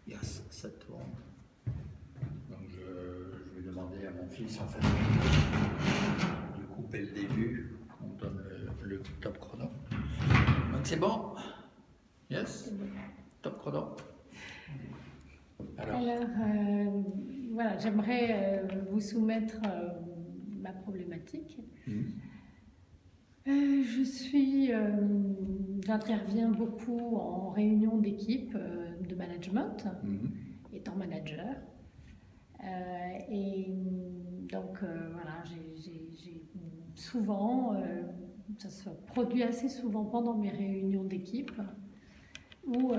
Yes, ça tourne. Donc je vais demander à mon fils en fait de couper le début. On donne le top chrono. Donc c'est bon? Yes? Top chrono. Alors voilà, j'aimerais vous soumettre ma problématique. J'interviens beaucoup en réunion d'équipe de management, étant manager. Et donc voilà, j'ai souvent, ça se produit assez souvent pendant mes réunions d'équipe, où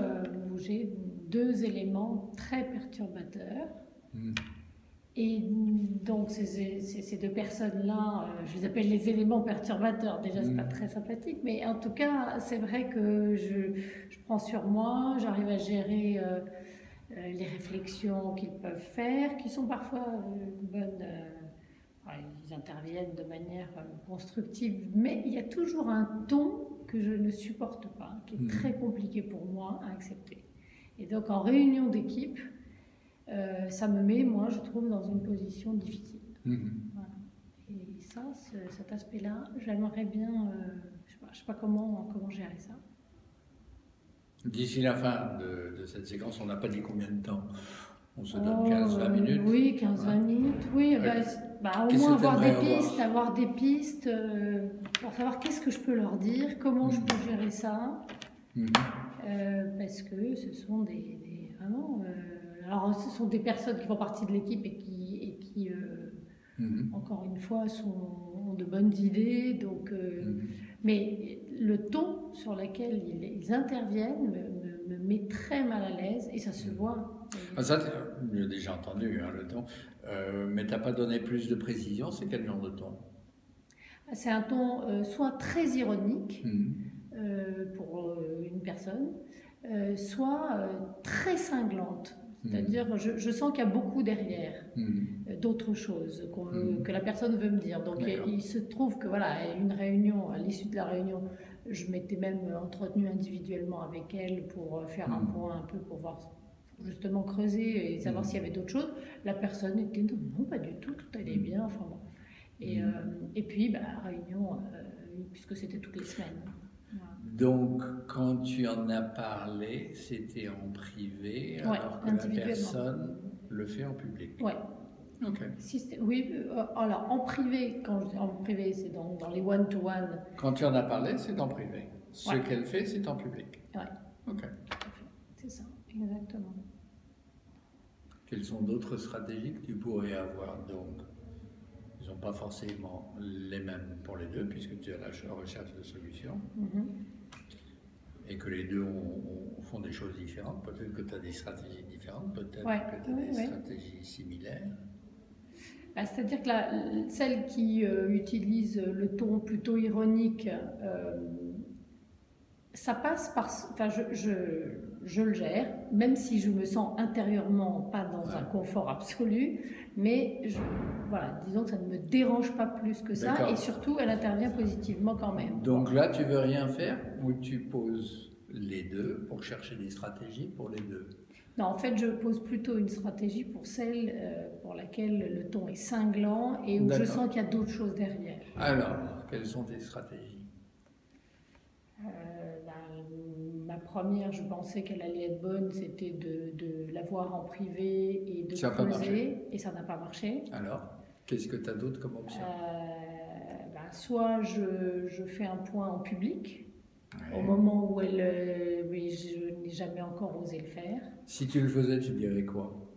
j'ai deux éléments très perturbateurs. Et donc ces deux personnes-là, je les appelle les éléments perturbateurs, déjà c'est pas très sympathique, mais en tout cas c'est vrai que je prends sur moi, j'arrive à gérer les réflexions qu'ils peuvent faire, qui sont parfois bonnes, ils interviennent de manière constructive, mais il y a toujours un ton que je ne supporte pas, qui est très compliqué pour moi à accepter. Et donc en réunion d'équipe, ça me met, moi, je trouve, dans une position difficile. Voilà. Et ça, cet aspect-là, j'aimerais bien, je sais pas comment gérer ça. D'ici la fin de cette séquence, on n'a pas dit combien de temps. On se donne 15-20 minutes. Oui, 15-20 minutes, oui. Au moins avoir des pistes pour savoir qu'est-ce que je peux leur dire, comment je peux gérer ça. Parce que ce sont vraiment... alors, ce sont des personnes qui font partie de l'équipe et qui encore une fois, ont de bonnes idées. Donc, mais le ton sur lequel ils interviennent me met très mal à l'aise et ça se voit. Ça, j'ai déjà entendu le ton. Mais tu n'as pas donné plus de précision. C'est quel genre de ton? C'est un ton soit très ironique pour une personne, soit très cinglante. C'est-à-dire, je sens qu'il y a beaucoup derrière d'autres choses que la personne veut me dire. Donc, il se trouve que, voilà, une réunion, à l'issue de la réunion, je m'étais même entretenue individuellement avec elle pour faire un point un peu, pour voir, justement creuser et savoir s'il y avait d'autres choses. La personne était non, pas du tout, tout allait bien. Enfin bon. Et puis, réunion, puisque c'était toutes les semaines. Donc, quand tu en as parlé, c'était en privé, alors que la personne le fait en public. Oui. Ok. Oui, alors en privé, quand je dis en privé, c'est dans les one-to-one. Quand tu en as parlé, c'est en privé. Ce qu'elle fait, c'est en public. Oui. Ok. C'est ça, exactement. Quelles sont d'autres stratégies que tu pourrais avoir? Donc, ils ne sont pas forcément les mêmes pour les deux, puisque tu es à la recherche de solutions. Et que les deux font des choses différentes. Peut-être que tu as des stratégies différentes, peut-être que tu as des stratégies similaires. C'est-à-dire que celle qui utilise le ton plutôt ironique, ça passe par... Enfin, je le gère, même si je me sens intérieurement pas dans un confort absolu, mais voilà, disons que ça ne me dérange pas plus que ça, et surtout, elle intervient positivement quand même. Donc là, tu veux rien faire, ou tu poses les deux pour chercher des stratégies pour les deux? Non, en fait, je pose plutôt une stratégie pour celle pour laquelle le ton est cinglant et où je sens qu'il y a d'autres choses derrière. Alors, quelles sont tes stratégies? Ma première, je pensais qu'elle allait être bonne, c'était de la voir en privé et de creuser, et ça n'a pas marché. Alors, qu'est-ce que tu as d'autre comme option? Soit je fais un point en public, au moment où mais je n'ai jamais encore osé le faire. Si tu le faisais, tu dirais quoi?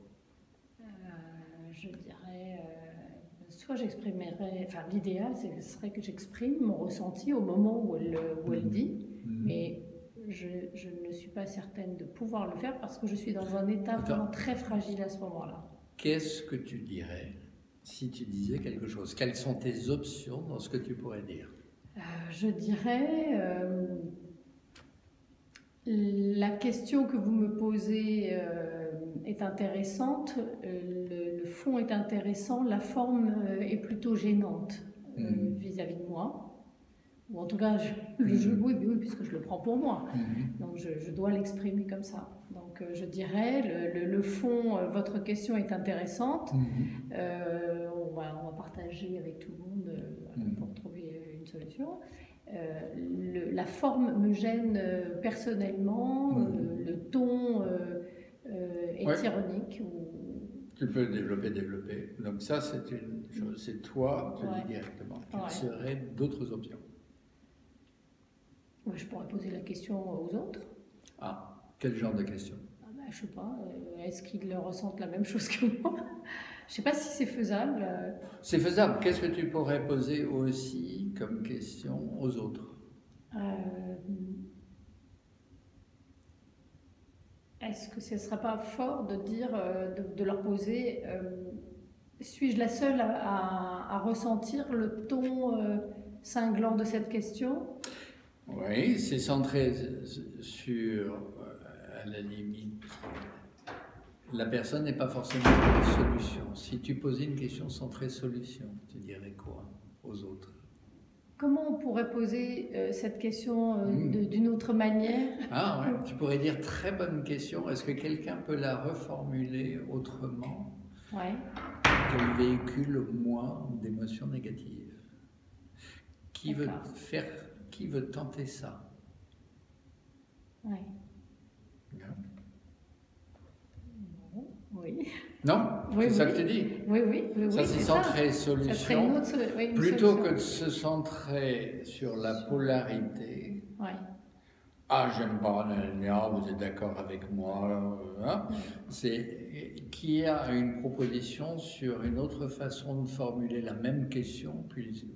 Je dirais, soit j'exprimerais, enfin l'idéal ce serait que j'exprime mon ressenti au moment où elle dit, mais je ne suis pas certaine de pouvoir le faire parce que je suis dans un état vraiment très fragile à ce moment-là. Qu'est-ce que tu dirais si tu disais quelque chose? Quelles sont tes options dans ce que tu pourrais dire? Je dirais, la question que vous me posez est intéressante, le fond est intéressant, la forme est plutôt gênante vis-à-vis de moi. ou en tout cas, oui, oui, puisque je le prends pour moi. Donc, je dois l'exprimer comme ça. Donc, je dirais, le fond, votre question est intéressante. On va partager avec tout le monde pour trouver une solution. La forme me gêne personnellement, le ton est ironique. Tu peux développer. Donc ça, c'est une chose, c'est toi, tu dis directement. Quelles seraient d'autres options? Je pourrais poser la question aux autres. Ah, quel genre de question? Je sais pas, est-ce qu'ils ressentent la même chose que moi? Je sais pas si c'est faisable. C'est faisable. Qu'est-ce que tu pourrais poser aussi comme question aux autres? Est-ce que ce ne serait pas fort de dire, de leur poser, suis-je la seule à ressentir le ton cinglant de cette question? Oui, c'est centré sur, à la limite, la personne n'est pas forcément la solution. Si tu posais une question centrée solution, tu dirais quoi aux autres? Comment on pourrait poser cette question d'une autre manière? Ah ouais, tu pourrais dire très bonne question. Est-ce que quelqu'un peut la reformuler autrement? Qu'elle véhicule moins d'émotions négatives. Qui veut tenter ça? Oui. Oui. Non? C'est ça que tu dis? Oui. Ça, c'est centré solution. Ça serait une autre, plutôt solution. que de se centrer sur la polarité. Oui. Ah, j'aime pas, vous êtes d'accord avec moi. Hein? C'est qu'il y a une proposition sur une autre façon de formuler la même question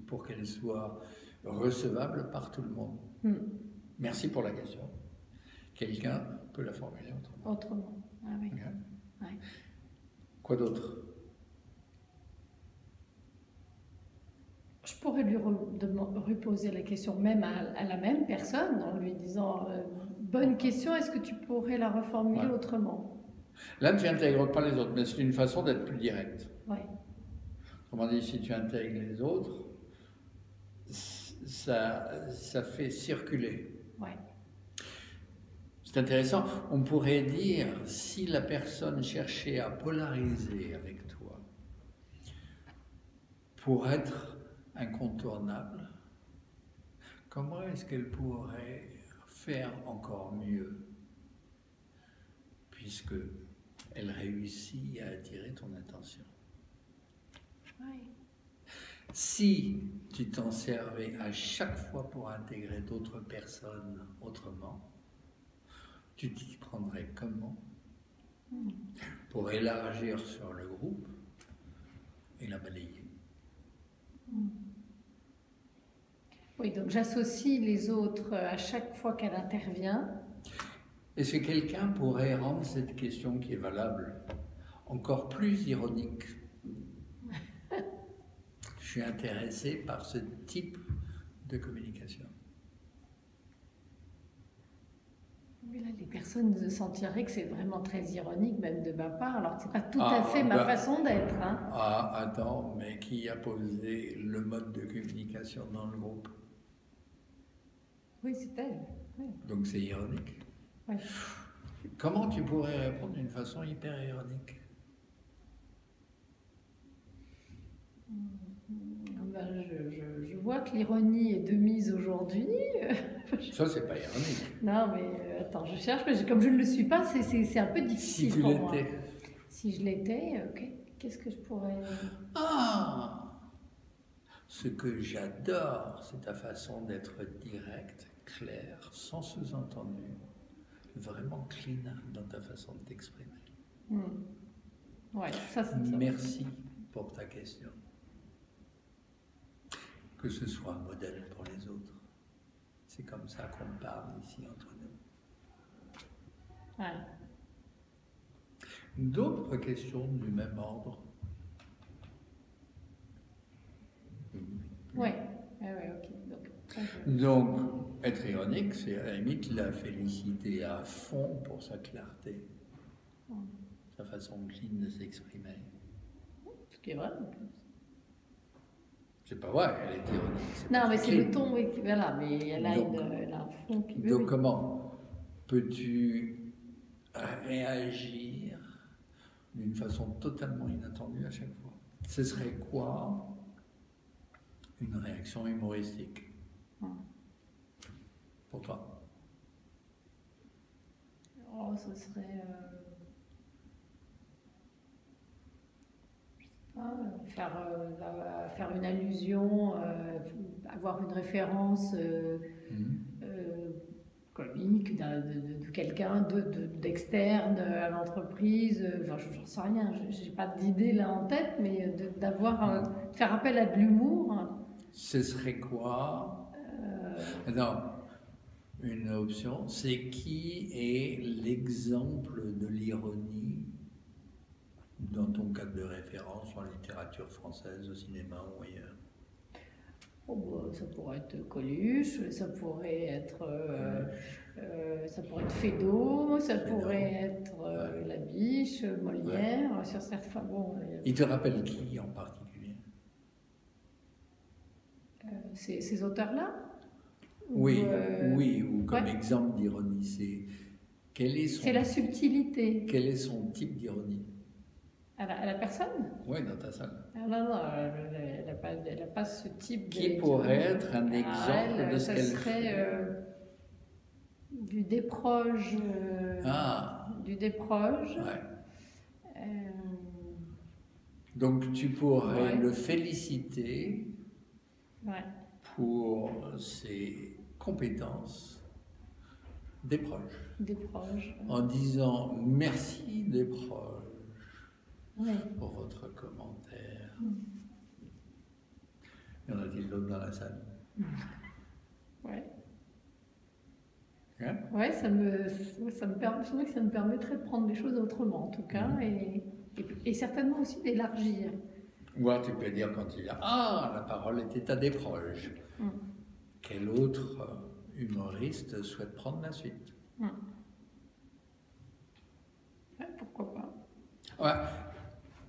pour qu'elle soit recevable par tout le monde. Merci pour la question. Quelqu'un peut la formuler autrement. Autrement, ah oui. Ouais. Quoi d'autre? Je pourrais lui reposer la question même à la même personne en lui disant bonne question, est-ce que tu pourrais la reformuler autrement? Là, tu n'intègres pas les autres, mais c'est une façon d'être plus direct. Oui. Autrement dit, si tu intègres les autres, ça fait circuler. Oui. C'est intéressant. On pourrait dire, si la personne cherchait à polariser avec toi pour être incontournable, comment est-ce qu'elle pourrait faire encore mieux, puisque elle réussit à attirer ton attention? Oui. Si tu t'en servais à chaque fois pour intégrer d'autres personnes autrement, tu t'y prendrais comment pour élargir sur le groupe et la balayer? Oui, donc j'associe les autres à chaque fois qu'elle intervient. Est-ce que quelqu'un pourrait rendre cette question qui est valable encore plus ironique? Je suis intéressé par ce type de communication. Mais là, les personnes se sentiraient que c'est vraiment très ironique, même de ma part, alors que ce n'est pas tout à fait ma façon d'être. Hein. Ah, attends, mais qui a posé le mode de communication dans le groupe? Oui, c'est elle. Oui. Donc c'est ironique. Oui. Comment tu pourrais répondre d'une façon hyper ironique? Je vois que l'ironie est de mise aujourd'hui. Ça, c'est pas ironique. Non, mais attends, je cherche, mais comme je ne le suis pas, c'est un peu difficile si pour moi. Si je l'étais, qu'est-ce que je pourrais... Ah! Ce que j'adore, c'est ta façon d'être directe, claire, sans sous-entendu, vraiment clean dans ta façon de t'exprimer. Ouais, ça c'est... Merci pour ta question. Que ce soit un modèle pour les autres. C'est comme ça qu'on parle ici entre nous. Ouais. D'autres questions du même ordre? Oui, ok. Donc, être ironique, c'est à la limite la féliciter à fond pour sa clarté, sa façon clean de s'exprimer. Ce qui est vrai. C'est pas vrai, elle est ironique. Non, mais c'est le ton, oui, voilà, mais elle a, Donc, elle a un fond qui... donc oui. comment peux-tu réagir d'une façon totalement inattendue à chaque fois? Ce serait quoi une réaction humoristique pour toi? Oh, ce serait... faire une allusion, avoir une référence comique de quelqu'un d'externe à l'entreprise. Enfin, je n'en sais rien, je n'ai pas d'idée là en tête, mais faire appel à de l'humour. Ce serait quoi? Non, une option, c'est qui est l'exemple de l'ironie dans ton cadre de référence en littérature française, au cinéma ou ailleurs? Oh, bah, ça pourrait être Coluche, ça pourrait être Feydeau, ça pourrait être Labiche, Molière, sur certains. Bon, il te rappelle qui en particulier? Ces auteurs-là? Oui, ou comme exemple d'ironie, c'est la subtilité. Quel est son type d'ironie? À la personne? Oui, dans ta salle. Ah, non, elle n'a pas ce type Qui pourrait être un exemple de ce qu'elle fait? Du déproge. Du déproge. Ouais. Donc tu pourrais le féliciter pour ses compétences d'éproge. En disant merci d'éproge. Pour votre commentaire. Y en a-t-il d'autres dans la salle? Ouais, ça me permettrait de prendre les choses autrement, en tout cas, et certainement aussi d'élargir. Ou tu peux dire quand il y a la parole était à Desproges. Quel autre humoriste souhaite prendre la suite? Pourquoi pas? Ouais.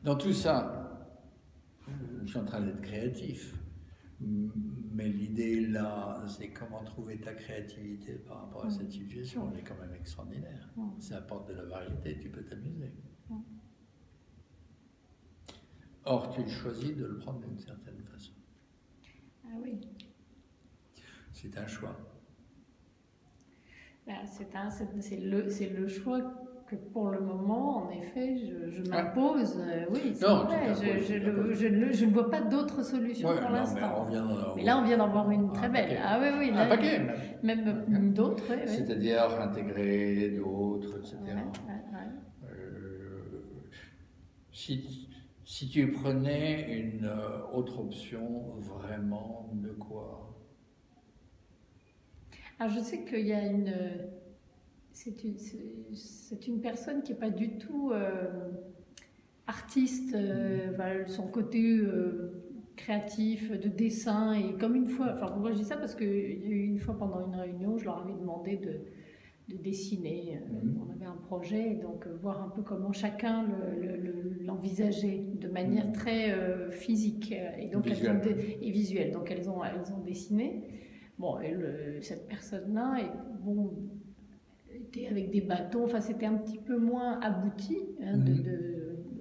Dans tout ça, je suis en train d'être créatif, mais l'idée là, c'est comment trouver ta créativité par rapport à cette situation. Elle est quand même extraordinaire. Ça apporte de la variété, tu peux t'amuser. Or, tu choisis de le prendre d'une certaine façon. Ah oui. C'est un choix. C'est le choix que pour le moment, en effet, je m'impose. Oui, c'est vrai. Je ne vois pas d'autre solution pour l'instant. Mais là, on vient d'en voir une très belle. Ah oui, un paquet même d'autres. C'est-à-dire intégrer d'autres, etc. Si tu prenais une autre option, vraiment de quoi? Alors, je sais qu'il y a c'est une personne qui n'est pas du tout artiste. Son côté créatif, de dessin, et comme une fois, enfin pourquoi je dis ça, parce qu'il y a eu une fois pendant une réunion, je leur avais demandé de dessiner. On avait un projet, donc voir un peu comment chacun l'envisageait de manière très physique et donc et visuelle. Donc elles ont dessiné. Bon, cette personne-là était avec des bâtons, enfin c'était un petit peu moins abouti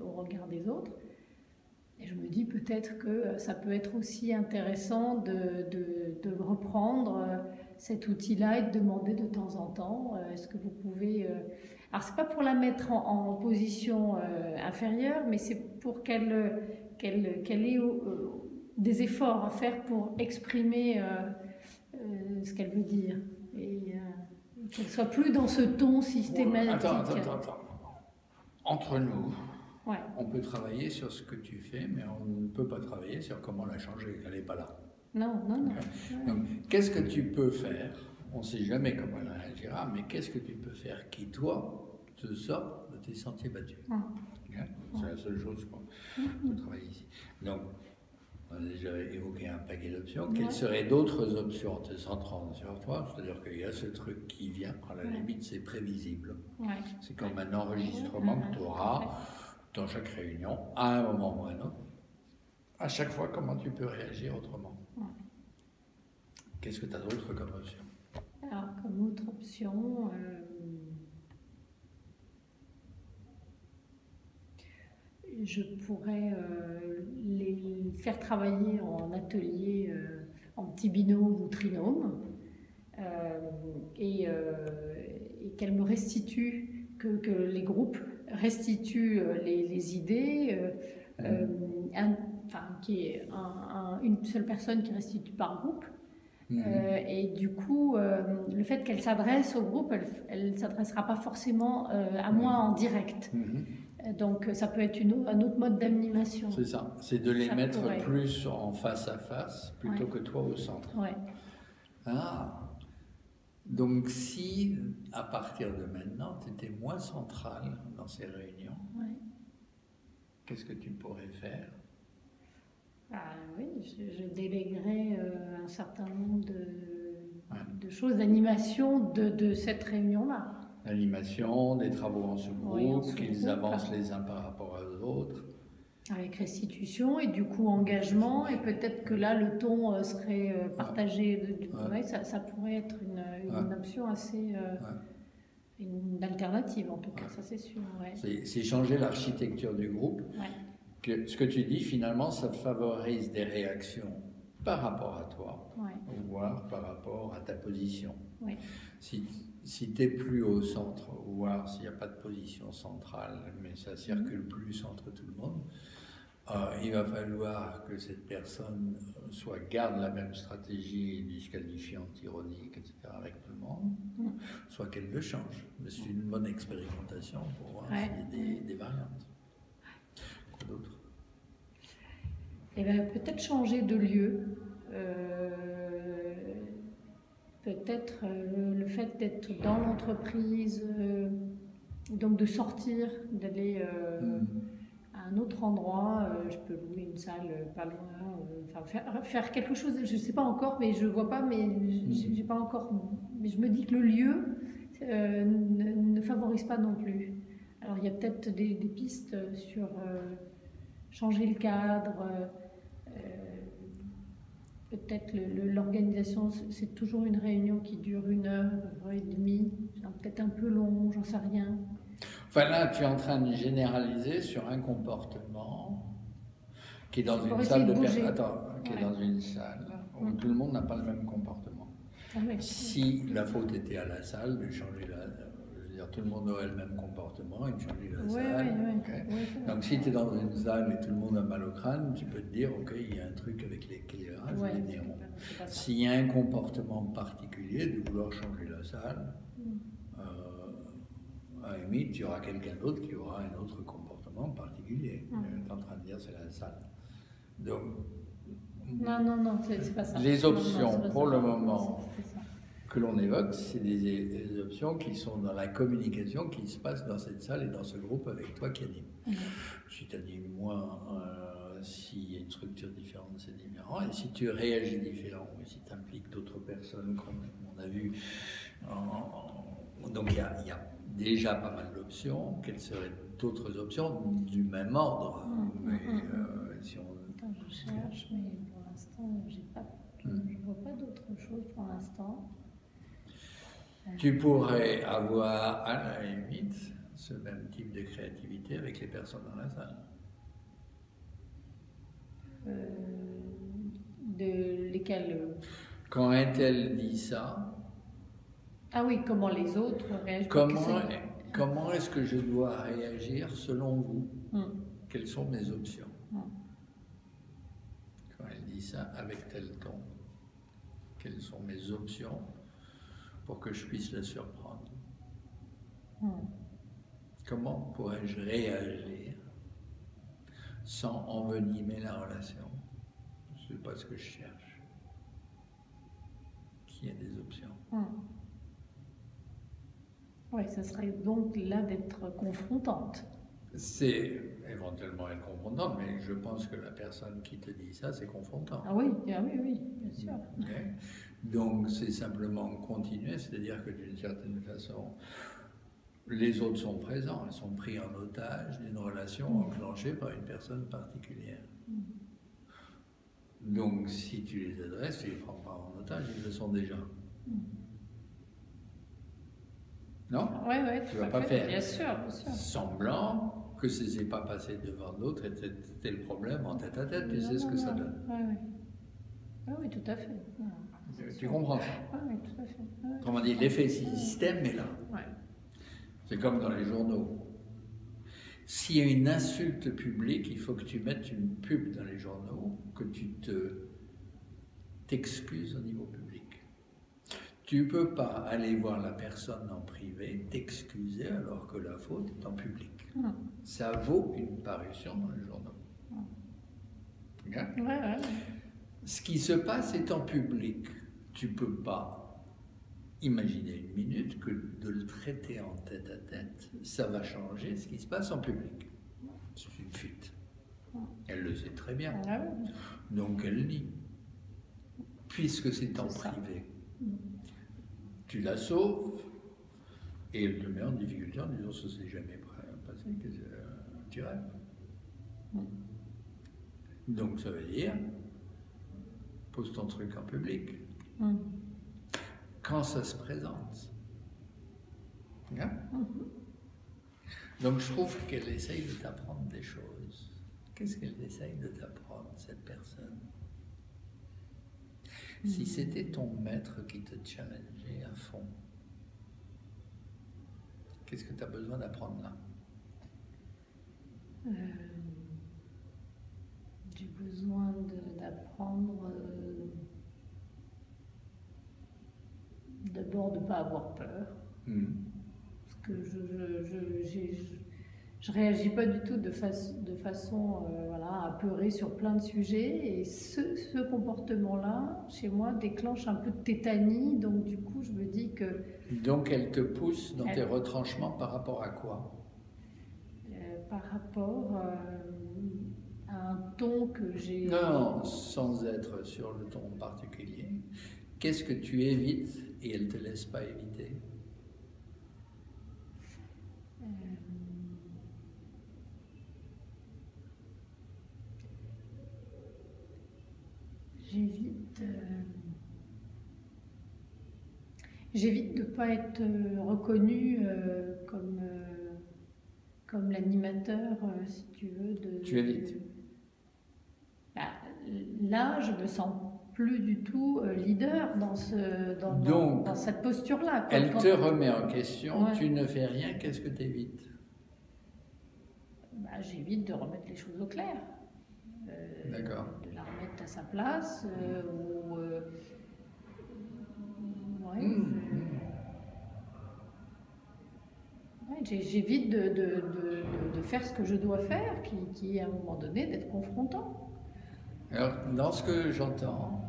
au regard des autres. Et je me dis peut-être que ça peut être aussi intéressant de reprendre cet outil-là et de demander de temps en temps, est-ce que vous pouvez... Alors c'est pas pour la mettre en position inférieure, mais c'est pour qu'elle ait des efforts à faire pour exprimer ce qu'elle veut dire. Et qu'elle soit plus dans ce ton systématique. Attends. Entre nous, on peut travailler sur ce que tu fais, mais on ne peut pas travailler sur comment la changer. Elle n'est pas là. Non. Donc, qu'est-ce que tu peux faire? On ne sait jamais comment elle réagira, mais qu'est-ce que tu peux faire qui, toi, te sort de tes sentiers battus? C'est la seule chose qu'on peut travailler ici. Donc, on a déjà évoqué un paquet d'options. Quelles seraient d'autres options en te centrant sur toi? C'est-à-dire qu'il y a ce truc qui vient, à la limite, c'est prévisible. C'est comme un enregistrement que tu auras dans chaque réunion, à un moment ou à un autre. À chaque fois, comment tu peux réagir autrement? Qu'est-ce que tu as d'autre comme option? Alors, comme autre option, je pourrais les faire travailler en atelier, en petit binôme ou trinôme, et qu'elles me restituent, que les groupes restituent les idées, enfin, qu'il y ait une seule personne qui restitue par groupe. Et du coup, le fait qu'elle s'adresse au groupe, elle ne s'adressera pas forcément à moi en direct. Donc ça peut être un autre mode d'animation. C'est ça, c'est de les mettre plus en face à face plutôt que toi au centre. Ouais. Ah, donc si à partir de maintenant tu étais moins central dans ces réunions, qu'est-ce que tu pourrais faire? Oui, je déléguerai un certain nombre de choses d'animation de cette réunion-là. L'animation, des travaux en sous-groupe, qu'ils avancent les uns par rapport aux autres. Avec restitution et du coup engagement, et peut-être que là le ton serait partagé. Ça pourrait être une option assez... une alternative en tout cas, ça c'est sûr. C'est changer l'architecture du groupe. Ce que tu dis finalement, ça favorise des réactions par rapport à toi, voire par rapport à ta position. Si tu n'es plus au centre, voire s'il n'y a pas de position centrale, mais ça circule plus entre tout le monde, il va falloir que cette personne soit garde la même stratégie disqualifiante, ironique, etc. avec tout le monde, soit qu'elle le change. C'est une bonne expérimentation pour voir s'il y a des variantes. Quoi d'autre? Eh bien, peut-être changer de lieu. Peut-être le fait d'être dans l'entreprise, donc de sortir, d'aller à un autre endroit. Je peux louer une salle pas loin, faire quelque chose. Je ne sais pas encore, mais je ne vois pas, mais j'ai pas encore. Mais je me dis que le lieu ne favorise pas non plus. Alors il y a peut-être des pistes sur changer le cadre. Peut-être l'organisation, c'est toujours une réunion qui dure 1 heure, 1h30, peut-être un peu long, j'en sais rien. Enfin là, tu es en train de généraliser sur un comportement qui est dans une salle qui est dans une salle où tout le monde n'a pas le même comportement. Si la faute était à la salle, de changer tout le monde aurait le même comportement et de changer la salle. Donc si tu es dans une salle et tout le monde a mal au crâne, tu peux te dire, ok, il y a un truc avec l'éclairage, les néons. S'il y a un comportement particulier de vouloir changer la salle, à la limite, il y aura quelqu'un d'autre qui aura un autre comportement particulier. Tu es en train de dire c'est la salle. Donc, non, c'est pas ça. Les options pour le moment que l'on évoque, c'est des options qui sont dans la communication qui se passe dans cette salle et dans ce groupe avec toi qui anime. Si tu animes moins, s'il y a une structure différente, c'est différent. Et si tu réagis différent, ou si tu impliques d'autres personnes, comme on a vu, donc il y a déjà pas mal d'options. Quelles seraient d'autres options du même ordre? Si on... Attends, je cherche, mais pour l'instant, je ne vois pas d'autre chose pour l'instant. Tu pourrais avoir, à la limite, ce même type de créativité avec les personnes dans la salle. De lesquelles Quand un tel dit ça... Ah oui, comment les autres réagissent? Comment est-ce que je dois réagir selon vous? Quelles sont mes options? Quand elle dit ça avec tel ton, quelles sont mes options pour que je puisse la surprendre? Comment pourrais-je réagir sans envenimer la relation? Ce n'est pas ce que je cherche. Qu'il y ait des options. Oui, ça serait donc là d'être confrontante. C'est éventuellement être confrontante, mais je pense que la personne qui te dit ça, c'est confrontant. Ah oui, bien sûr. Okay. Donc c'est simplement continuer, c'est-à-dire que d'une certaine façon, les autres sont présents, ils sont pris en otage d'une relation enclenchée par une personne particulière. Donc, si tu les adresses, tu les prends pas en otage, ils le sont déjà. Non? Oui, oui, Tu vas pas faire bien sûr, bien sûr. semblant que ce n'est pas passé devant d'autres et c'était le problème en tête à tête, tu sais ce que ça donne. Oui, oui. Ah oui, tout à fait. Tu comprends ça? Oui, tout à fait. Autrement dit, l'effet système est là. Ouais. C'est comme dans les journaux. S'il y a une insulte publique, il faut que tu mettes une pub dans les journaux, que tu t'excuses au niveau public. Tu ne peux pas aller voir la personne en privé, t'excuser alors que la faute est en public. Ça vaut une parution dans les journaux. Okay? Ouais. Ce qui se passe est en public. Tu ne peux pas imaginer une minute que de le traiter en tête à tête, ça va changer ce qui se passe en public. C'est une fuite. Elle le sait très bien. Donc elle nie. Puisque c'est en privé. Tu la sauves et elle te met en difficulté en disant ça s'est jamais passé, que tu rêves. Donc ça veut dire pose ton truc en public. Quand ça se présente. Hein? Donc je trouve qu'elle essaye de t'apprendre des choses. Qu'est-ce qu'elle essaye de t'apprendre, cette personne? Si c'était ton maître qui te challengeait à fond, qu'est-ce que tu as besoin d'apprendre là? J'ai besoin d'apprendre d'abord de ne pas avoir peur. Parce que je réagis pas du tout de façon apeurée sur plein de sujets, et ce comportement-là, chez moi, déclenche un peu de tétanie, donc du coup, je me dis que... Donc elle te pousse dans tes retranchements par rapport à quoi? Par rapport à un ton que j'ai... Non, sans être sur le ton particulier. Qu'est-ce que tu évites et elle ne te laisse pas éviter? J'évite de ne pas être reconnue comme l'animateur, si tu veux. Tu évites? Là, je me sens plus du tout leader dans cette posture-là. Elle te remet en question, tu ne fais rien, qu'est-ce que tu évites? J'évite de remettre les choses au clair. D'accord. De la remettre à sa place, j'évite de faire ce que je dois faire, qui est à un moment donné d'être confrontant. Alors, dans ce que j'entends,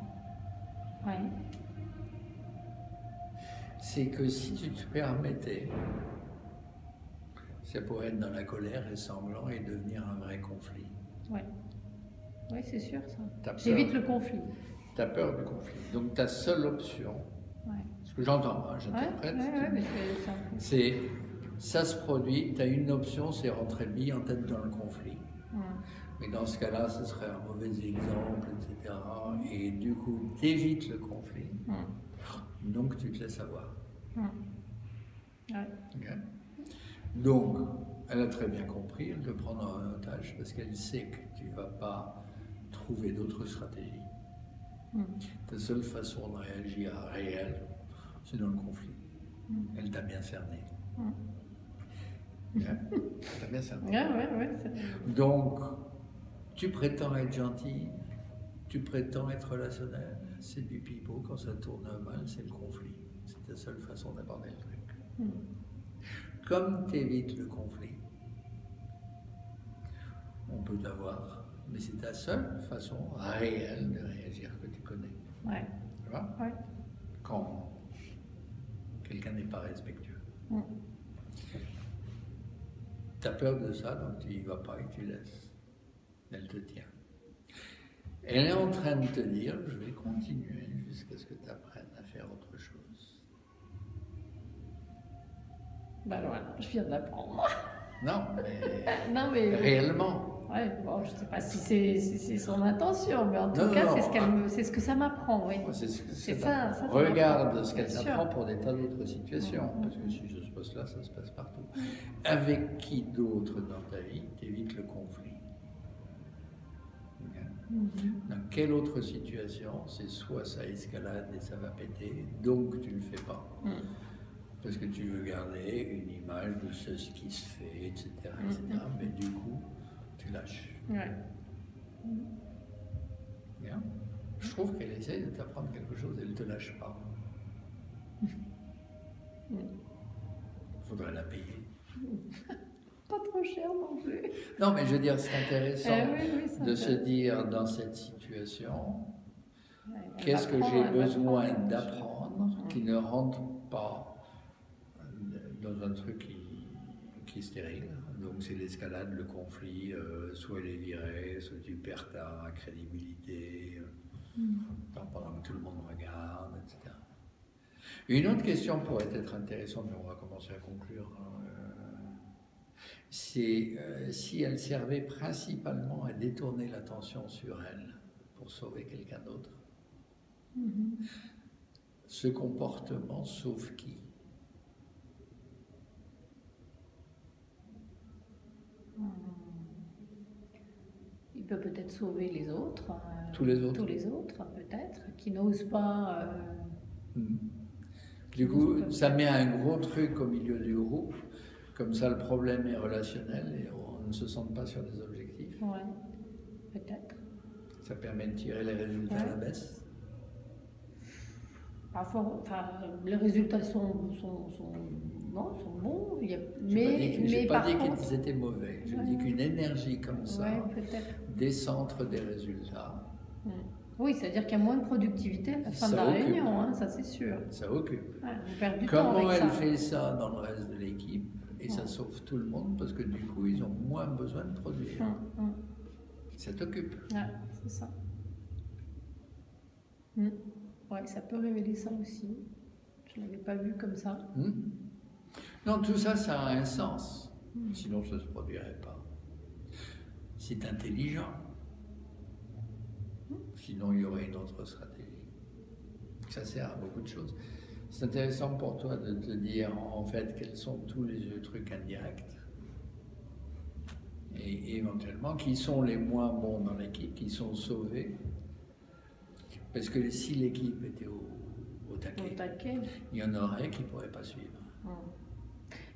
c'est que si tu te permettais, ça pourrait être dans la colère et sanglant et devenir un vrai conflit. Oui, c'est sûr ça. J'évite le conflit. Tu as peur du conflit. Donc ta seule option, ce que j'entends, j'interprète, c'est ça se produit, tu as une option, c'est rentrer bille en tête dans le conflit. Mais dans ce cas-là, ce serait un mauvais exemple, etc. Et du coup, tu évites le conflit. Donc tu te laisses avoir. Okay. Donc, elle a très bien compris, elle te prend en otage parce qu'elle sait que tu ne vas pas trouver d'autres stratégies. Ta seule façon de réagir réel, c'est dans le conflit. Elle t'a bien cerné. Elle t'a bien cerné. Donc, tu prétends être gentil, tu prétends être relationnel, c'est du pipeau, quand ça tourne mal, c'est le conflit. C'est ta seule façon d'aborder le truc. Comme tu évites le conflit, on peut t'avoir, mais c'est ta seule façon réelle de réagir que tu connais. Tu vois? Quand quelqu'un n'est pas respectueux. Tu as peur de ça, donc tu n'y vas pas et tu laisses. Elle te tient. Elle est en train de te dire, je vais continuer jusqu'à ce que tu apprennes à faire autre chose. Voilà, je viens d'apprendre. Non, mais Non, mais réellement. ouais, bon, je ne sais pas si c'est son intention, mais en tout Non, cas, non, c'est ce que ça m'apprend, oui. C'est C'est ça, ça regarde m'apprend, ce qu'elle bien t'apprend sûr. pour des tas d'autres situations. Parce que si je se passe là, ça se passe partout. Avec qui d'autre dans ta vie t'évites le conflit? Ok. Dans quelle autre situation, c'est soit ça escalade et ça va péter, donc tu ne le fais pas. Parce que tu veux garder une image de ce qui se fait, etc. Mais du coup, tu lâches. Ouais. Bien. Je trouve qu'elle essaye de t'apprendre quelque chose, elle ne te lâche pas. Il faudrait la payer. Pas trop cher non plus. Non, mais je veux dire, c'est intéressant oui, de se dire dans cette situation, ouais, qu'est-ce que elle j'ai va besoin prendre, d'apprendre qui ne rentre pas dans un truc qui est stérile. Donc c'est l'escalade, le conflit, soit elle est virée, soit tu perds ta crédibilité, pendant que tout le monde regarde, etc. Une autre question pourrait être intéressante, mais on va commencer à conclure. C'est si elle servait principalement à détourner l'attention sur elle pour sauver quelqu'un d'autre. Ce comportement sauve qui? Il peut peut-être sauver les autres. Tous les autres. Tous les autres, peut-être, qui n'osent pas. Du coup, ça met un gros truc au milieu du groupe. Comme ça, le problème est relationnel et on ne se sent pas sur des objectifs. Ouais, peut-être. Ça permet de tirer les résultats à la baisse. Parfois, les résultats sont bons. Je n'ai pas dit qu'ils étaient mauvais. Je dis qu'une énergie comme ça décentre des résultats. Oui, c'est-à-dire qu'il y a moins de productivité à la fin de la réunion, hein, ça c'est sûr. Ça occupe. Ouais, on perd du Comment temps avec elle ça. fait ça dans le reste de l'équipe? Et ça sauve tout le monde parce que du coup, ils ont moins besoin de produire. Ça t'occupe. Ouais, c'est ça. Ouais, ça peut révéler ça aussi. Je ne l'avais pas vu comme ça. Non, tout ça, ça a un sens. Sinon, ça ne se produirait pas. C'est intelligent. Sinon, il y aurait une autre stratégie. Ça sert à beaucoup de choses. C'est intéressant pour toi de te dire, en fait, quels sont tous les trucs indirects. Et éventuellement, qui sont les moins bons dans l'équipe, qui sont sauvés. Parce que si l'équipe était au taquet, il y en aurait qui ne pourraient pas suivre.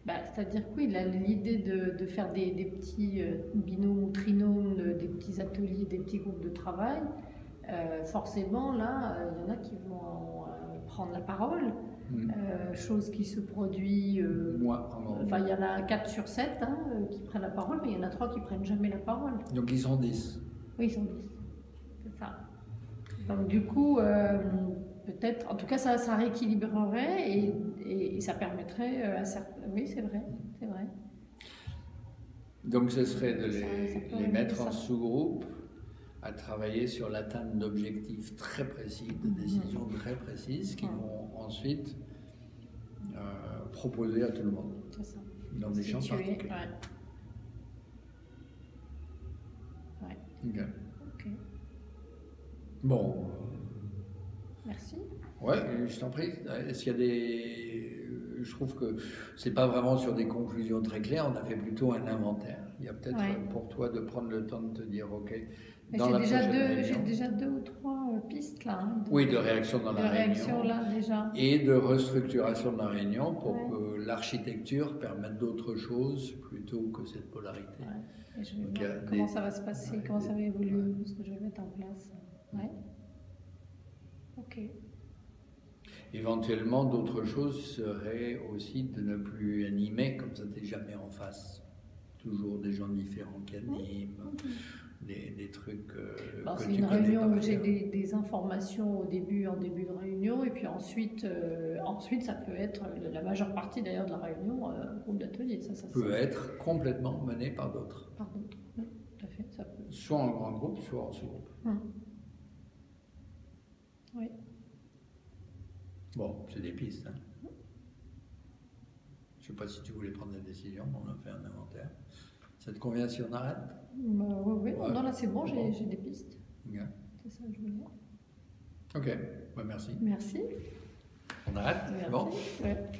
C'est-à-dire que oui, l'idée de faire des petits binômes ou trinômes, des petits ateliers, des petits groupes de travail, forcément, là, il y en a qui vont prendre la parole, chose qui se produit... Enfin, il y en a 4 sur 7 qui prennent la parole, mais il y en a 3 qui ne prennent jamais la parole. Donc ils sont 10. Oui, ils sont 10. C'est ça. Donc du coup, peut-être, en tout cas, ça rééquilibrerait et ça permettrait à certains... Oui, c'est vrai. Donc ce serait de les mettre en sous-groupe, à travailler sur l'atteinte d'objectifs très précis, de décisions très précises, qui vont ensuite proposer à tout le monde, dans des champs particuliers. Ok. Bon. Merci. Ouais, je t'en prie. Est-ce qu'il y a des... Je trouve que c'est pas vraiment sur des conclusions très claires, on a fait plutôt un inventaire. Il y a peut-être pour toi de prendre le temps de te dire, ok, j'ai déjà 2 ou 3 pistes là. De réaction dans la réunion. Là, déjà. Et de restructuration de la réunion pour que l'architecture permette d'autres choses plutôt que cette polarité. Et je vais voir comment ça va se passer, comment ça va évoluer, ce que je vais mettre en place. Ok. Éventuellement, d'autres choses seraient aussi de ne plus animer, comme ça t'es jamais en face. Toujours des gens différents qui animent, des trucs que c'est une réunion où j'ai des informations en début de réunion, et puis ensuite ça peut être, la majeure partie d'ailleurs de la réunion, un groupe d'atelier. Ça peut être complètement mené par d'autres. Par d'autres, oui, tout à fait. Ça peut. Soit en grand groupe, soit en sous-groupe. Oui. Bon, c'est des pistes. sais pas si tu voulais prendre des décisions, mais on a fait un inventaire. Ça te convient si on arrête? Oui, Ouais. non, là c'est bon, j'ai des pistes. Yeah. C'est ça que je veux dire. Ok, bah, merci. Merci. On arrête? Merci. Bon. Ouais.